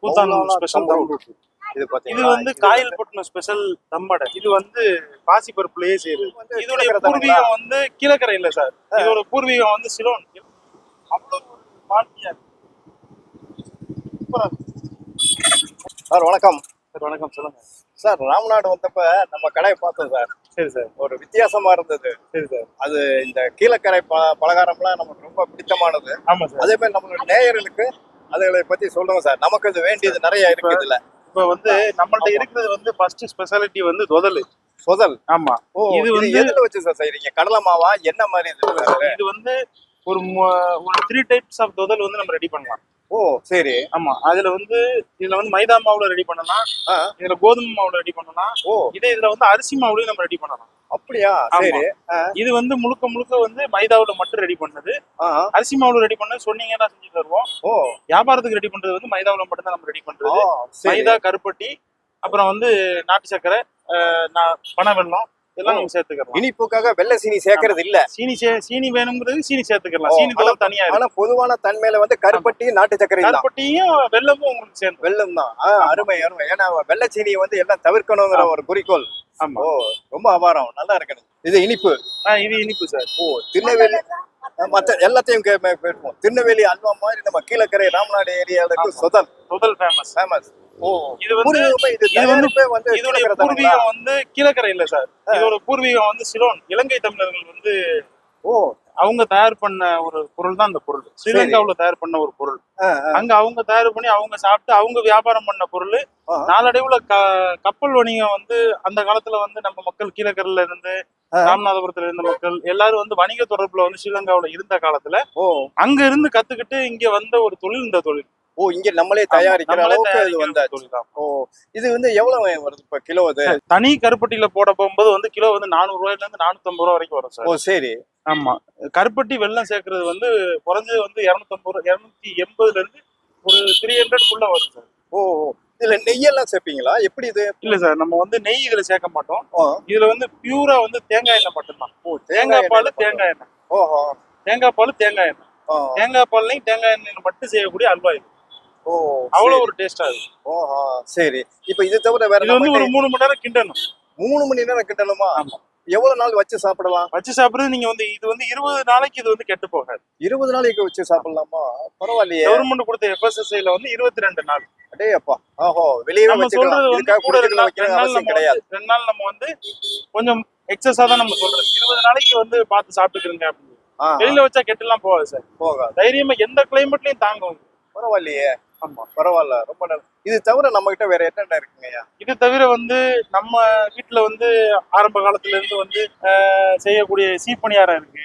Koothanur special தம் ரொட்டி. இது வந்து காயல்பட்டினம் ஸ்பெஷல் தம்படை. இது வந்து பாசிப்பருப்புலயே செய்யுது. இதோட பூர்வீகம் வந்து கீழக்கரை இல்ல சார், இதோட பூர்வீகம் வந்து சிலோன். சார் வணக்கம். சார் வணக்கம், சொல்லுங்க சார். ராம்நாடு வந்தப்ப நம்ம கடையை பார்த்தோம் சார். சரி சார். ஒரு வித்தியாசமா இருந்தது. சரி சார். அது இந்த கீழக்கரை பலகாரம்லாம் நமக்கு ரொம்ப பிடித்தமானது. ஆமா சார். அதே மாதிரி நம்மளோட நேயர்களுக்கு அதுகளை பத்தி சொல்லுங்க சார். நமக்கு இது வேண்டியது நிறைய இருக்கு இதுல. இப்ப வந்து நம்மள்ட்ட இருக்கிறது வந்து ஃபர்ஸ்ட் ஸ்பெஷாலிட்டி வந்து சொதல். ஆமா. இது வந்து எதுல வச்சு சார் செய்றீங்க? கடலை மாவா என்ன மாதிரி? இது வந்து ஒரு 3 டைப்ஸ் ஆஃப் தொதல் வந்து நம்ம ரெடி பண்ணலாம். ஓ சரி. ஆமா. இதுல வந்து மைதா மாவுல ரெடி பண்ணலாம், இதுல கோதுமை மாவுல ரெடி பண்ணலாம். இதுல வந்து அரிசி மாவுலயும் நம்ம ரெடி பண்ணலாம். அப்படியா? சரி. இது வந்து முழுக்க வந்து மைதாவுல மட்டும் ரெடி பண்ணது. அரிசி மாவுல ரெடி பண்ணது சொன்னீங்கன்னா செஞ்சு தருவோம். வியாபாரத்துக்கு ரெடி பண்றது வந்து மைதாவுல மட்டும் தான் நம்ம ரெடி பண்றது. மைதா, கருப்பட்டி, அப்புறம் வந்து நாட்டு சர்க்கரை, பனை வெல்லம் எல்லாம் நம்ம சேர்த்துக்கலாம். இனிப்புக்காக வெள்ளை சீனி சேர்க்கறது இல்ல. சீனி வேணுங்கிறது சீனி சேர்த்துக்கலாம். சீனி தவிர தனியா. ஆனா பொதுவான தன்மையில வந்து கருப்பட்டி, நாட்டு சர்க்கரை, கருப்பட்டியும் வெல்லமும் உங்களுக்கு சேர்ந்து. வெல்லம் தான். அருமை அருமை. ஏன்னா வெள்ளை சீனியை வந்து எல்லாம் தவிர்க்கணுங்கிற ஒரு குறிக்கோள். ஆமா. ரொம்ப அபாரம். நல்லா இருக்கு. இது இனிப்பு. இது இனிப்பு சார். திருநெல்வேலி மத்த எல்லாத்தையும் பேசுவோம். திருநெல்வேலி அல்வா மாதிரி நம்ம கீழக்கரை ராமநாடு ஏரியாவுக்கு சொதல் ஃபேமஸ். இதோட பூர்வீகம் வந்து கீழக்கரை இல்ல சார், இதோட பூர்வீகம் வந்து சிலோன். இலங்கை தமிழர்கள் வந்து அவங்க தயார் பண்ண ஒரு பொருள் தான் அந்த பொருள். ஸ்ரீலங்காவுல தயார் பண்ண ஒரு பொருள். அங்க அவங்க தயார் பண்ணி அவங்க சாப்பிட்டு அவங்க வியாபாரம் பண்ண பொருள். நாளடைவுல கப்பல் வணிகம் வந்து அந்த காலத்துல வந்து நம்ம மக்கள் கீழக்கரையில இருந்து ராமநாதபுரத்துல இருந்த மக்கள் எல்லாரும் வந்து வணிக தொடர்புல வந்து ஸ்ரீலங்காவுல இருந்த காலத்துல அங்க இருந்து கத்துக்கிட்டு இங்க வந்த ஒரு தொழில் இந்த தொழில். இங்க நம்மளே தயாரிக்கிற அளவுக்கு இது வந்தாச்சு. இது வந்து எவ்வளவு வருது இப்ப கிலோ? அது தனி கருப்பட்டியில போட போகும்போது வந்து கிலோ வந்து 400 ரூபாயில இருந்து 450 ரூபாய் வரைக்கும் வரும் சார். சரி. ஆமா. கருப்பட்டி வெல்லம் சேர்க்கறது வந்து குறைஞ்சது வந்து 280 இருந்து ஒரு 300 வரும் சார். இதுல நெய்யெல்லாம் சேர்ப்பீங்களா? எப்படி இது? இல்ல சார், நம்ம வந்து நெய் இதுல சேர்க்க மாட்டோம். இதுல வந்து பியூரா வந்து தேங்காய் எண்ணெய் மட்டும்தான். தேங்காய் பால், தேங்காய் எண்ணெய். தேங்காய் பால், தேங்காய் எண்ணெய். தேங்காய் பால்லையும் தேங்காய் எண்ணெய் மட்டும் செய்யக்கூடிய அல்வா இது. அவ்வளவு ஒரு டேஸ்டா இருக்கு. சரி. இப்ப இது தவிர வேற இது வந்து ஒரு 3 மணி நேரம் கிண்டணும். 3 மணி நேரம் கிண்டணுமா? ஆமா. எவ்வளவு நாள் வச்சு சாப்பிடலாம்? வச்சு சாப்பிடுறது நீங்க வந்து இது வந்து 20 நாளைக்கு இது வந்து கெட்டு போகாது. 20 நாளைக்கு வச்சு சாப்பிடலாமா? பரவாயில்லையே. கவர்மெண்ட் கொடுத்த FSSAIல வந்து 22 நாள். அடே அப்பா. வெளியே வச்சுக்கலாம். இதுக்காக கூட 2 நாள் நம்ம வந்து கொஞ்சம் எக்ஸஸா தான் நம்ம சொல்றது. 20 நாளைக்கு வந்து பார்த்து சாப்பிட்டுக்கிறீங்க அப்படின்னு. வெளியில வச்சா கெட்டுலாம் போகாது சார். போகாது. தைரியமா எந்த கிளைமேட்லயும் தாங்கும். பரவாயில்லையே. ஆமா பரவாயில்ல. ரொம்ப நல்லது. இது தவிர நம்ம கிட்ட வேற என்னென்ன இருக்குங்கய்யா? இது தவிர வந்து நம்ம வீட்டுல வந்து ஆரம்ப காலத்துல இருந்து வந்து செய்யக்கூடிய சீப்பணியாரம் இருக்கு.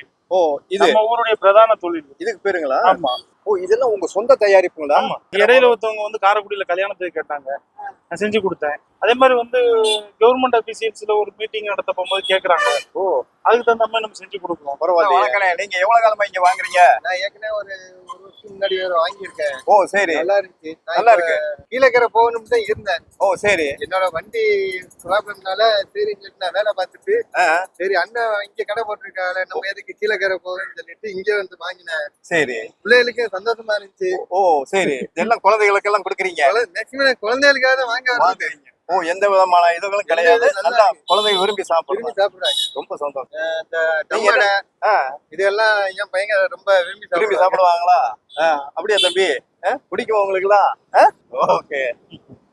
இது நம்ம ஊருடைய பிரதான தொழில். இதுக்கு பேருங்களா? ஆமா. இதெல்லாம் உங்க சொந்த தயாரிப்புங்களா? ஆமா. இடையில ஒருத்தவங்க வந்து காரைக்குடியில கல்யாணத்துக்கு கேட்டாங்க, நான் செஞ்சு கொடுத்தேன். அதே மாதிரி வந்து கவர்மெண்ட் அபிஷியல்ஸ்ல ஒரு மீட்டிங் நடத்த போகும்போது கேக்குறாங்க, அதுக்கு தகுந்த மாதிரி நம்ம செஞ்சு கொடுக்குறோம். பரவாயில்ல. நீங்க எவ்வளவு காலமா இங்க வாங்குறீங்க? நான் ஏற்கனவே ஒரு வருஷம் முன்னாடி வாங்கியிருக்கேன். சரி. நல்லா இருக்கு. நல்லா இருக்கு. கீழக்கரை போகணும்னு தான் இருந்தேன். சரி. என்னோட வண்டி ப்ராப்ளம்னால சரின்னு சொல்லிட்டு நான் வேலை பார்த்துட்டு சரி அண்ணன் இங்க கடை போட்டிருக்காங்க, நம்ம எதுக்கு கீழக்கரை போகணும்னு சொல்லிட்டு இங்க வந்து வாங்கினேன். சரி. பிள்ளைகளுக்கு சந்தோஷமா இருந்துச்சு. சரி. இதெல்லாம் குழந்தைகளுக்கு எல்லாம் கொடுக்குறீங்க? மேக்சிமம் குழந்தைகளுக்காக தான் வாங்குறீங்க. எந்த விதமான இதுகளும் கிடையாது. நல்லா குழந்தைங்க விரும்பி சாப்பிடுறாங்க. ரொம்ப சந்தோஷம். இதெல்லாம் என் பையங்க ரொம்ப விரும்பி சாப்பிடுவாங்களா? அப்படியா தம்பி? பிடிக்கும் உங்களுக்குலாம்? ஓகே.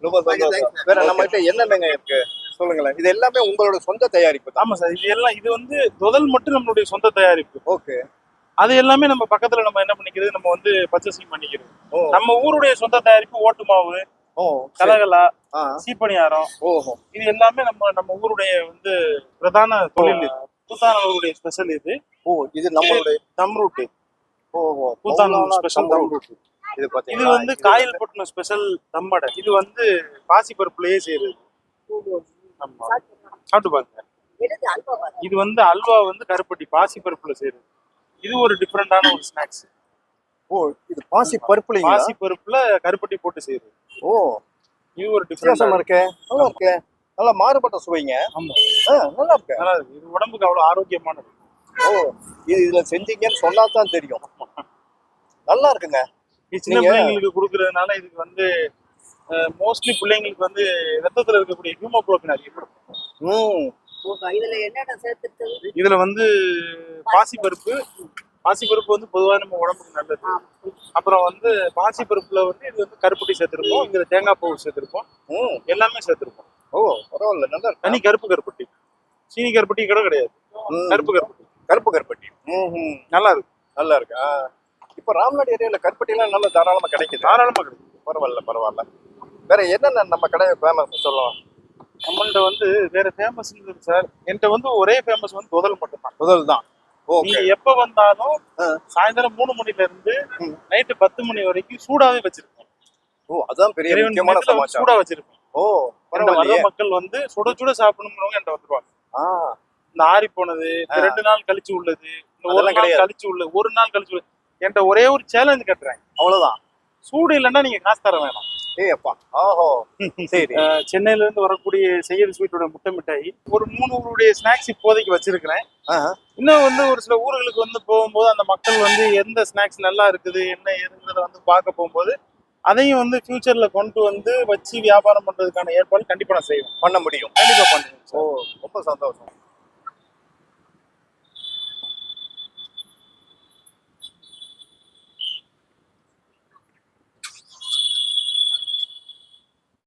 ரொம்ப சந்தோஷம். வேற நம்ம கிட்ட என்னென்னங்க இருக்கு சொல்லுங்களேன். இது எல்லாமே உங்களோட சொந்த தயாரிப்பு? ஆமா சார். இது வந்து தொதல் மட்டும் நம்மளுடைய சொந்த தயாரிப்பு. ஓகே. அது எல்லாமே நம்ம பக்கத்துல நம்ம என்ன பண்ணிக்கிறது, நம்ம வந்து பர்ச்சேசிங் பண்ணிக்கிறது. நம்ம ஊருடைய சொந்த தயாரிப்பு ஓட்டு மாவு, கலகலா, சீப்பணியாரம், இது எல்லாமே நம்ம ஊருடைய வந்து பிரதான தொழில். கூத்தானூருடைய ஸ்பெஷல் இது. இது நம்மளுடைய தம் ரொட்டி. கூத்தானூர் ஸ்பெஷல் தம் ரொட்டி. இது வந்து காயல்பட்டினம் ஸ்பெஷல் தம்படை. இது வந்து பாசிப்பருப்புலயே செய்யுது. சாப்பிட்டு பாருங்க. இது வந்து அல்வா வந்து கருப்பட்டி பாசிப்பருப்புல செய்யுது. இது ஒரு டிஃபரெண்டான ஒரு ஸ்நாக்ஸ். இது பாசிப்பருப்புல கருப்பட்டி போட்டு செய்யுது. இது ஒரு டிஃபரெண்டா இருக்கு. நல்லா இருக்கு. நல்லா மாறுபட்ட சுவைங்க. ஆமா. நல்லா இருக்கு. நல்லா இருக்கு. இது உடம்புக்கு அவ்வளவு ஆரோக்கியமானது. இதுல செஞ்சீங்கன்னு சொன்னா தான் தெரியும். நல்லா இருக்குங்க. இது சின்ன பிள்ளைங்களுக்கு கொடுக்கறதுனால இதுக்கு வந்து மோஸ்ட்லி பிள்ளைங்களுக்கு வந்து ரத்தத்துல இருக்கக்கூடிய ஹீமோகுளோபின் அதிகப்படும். ம். இதுல என்னென்ன சேர்த்துட்டு இதுல வந்து பாசிப்பருப்பு வந்து பொதுவா நம்ம உடம்புக்கு நல்லது. அப்புறம் வந்து பாசிப்பருப்புல வந்து இது வந்து கருப்பட்டி சேர்த்திருப்போம், இதுல தேங்காய் பூ சேர்த்திருப்போம், எல்லாமே சேர்த்திருப்போம். ஓ பரவாயில்ல, நல்லா இருக்கு. தனி கருப்பு கருப்பட்டி, சீனி கருப்பட்டி கூட கிடையாது, கருப்பு கருப்பட்டி. கருப்பு கருப்பட்டி நல்லா இருக்கு. நல்லா இருக்கு. இப்ப ராம்நாடு ஏரியால கருப்பட்டி எல்லாம் நல்லா தாராளமா கிடைக்குது. தாராளமா கிடைக்கும். பரவாயில்ல. வேற என்னென்ன நம்ம கடை ஃபேமஸ் சொல்லலாம்? நம்மள்ட்ட வந்து வேற ஃபேமஸ் சார், என்கிட்ட வந்து ஒரே ஃபேமஸ் வந்து முதல் மட்டும்தான். முதல் தான். நீங்க எப்ப வந்தாலும் சாயந்தரம் 3 மணில இருந்து நைட்டு 10 மணி வரைக்கும் சூடாவே வச்சிருக்கோம். ஓ அதான் பெரிய முக்கியமான சமாச்சாரம். சூடா வச்சிருக்கோம். ஓ வர மக்கள் வந்து சுட சுட சாப்பிடணும்ன்றவங்க என்கிட்ட வந்துருவாங்க. இந்த ஆறி போனது, 2 நாள் கழிச்சு உள்ளது, இந்த 1 நாள் கழிச்சு உள்ளது, 1 நாள் கழிச்சு என்கிட்ட ஒரே ஒரு சேலஞ்ச் கட்டுறேன், அவ்வளவுதான். சூடு இல்லைன்னா நீங்க காசு தர வேணாம். ஏப்பா ஓஹோ சரி. சென்னையில இருந்து வரக்கூடிய செய்யல் ஸ்வீட்டோட முட்டை மிட்டாய் ஒரு 3 ஊருடைய ஸ்நாக்ஸ் இப்போதைக்கு வச்சிருக்கிறேன். இன்னும் வந்து ஒரு சில ஊர்களுக்கு வந்து போகும்போது அந்த மக்கள் வந்து எந்த ஸ்நாக்ஸ் நல்லா இருக்குது என்ன ஏதுங்கிறத வந்து பார்க்க போகும்போது அதையும் வந்து ஃபியூச்சர்ல கொண்டு வந்து வச்சு வியாபாரம் பண்றதுக்கான ஏற்பாடு கண்டிப்பா நான் செய்வேன். பண்ண முடியும். கண்டிப்பா பண்ணுவேன். ஓ ரொம்ப சந்தோஷம்.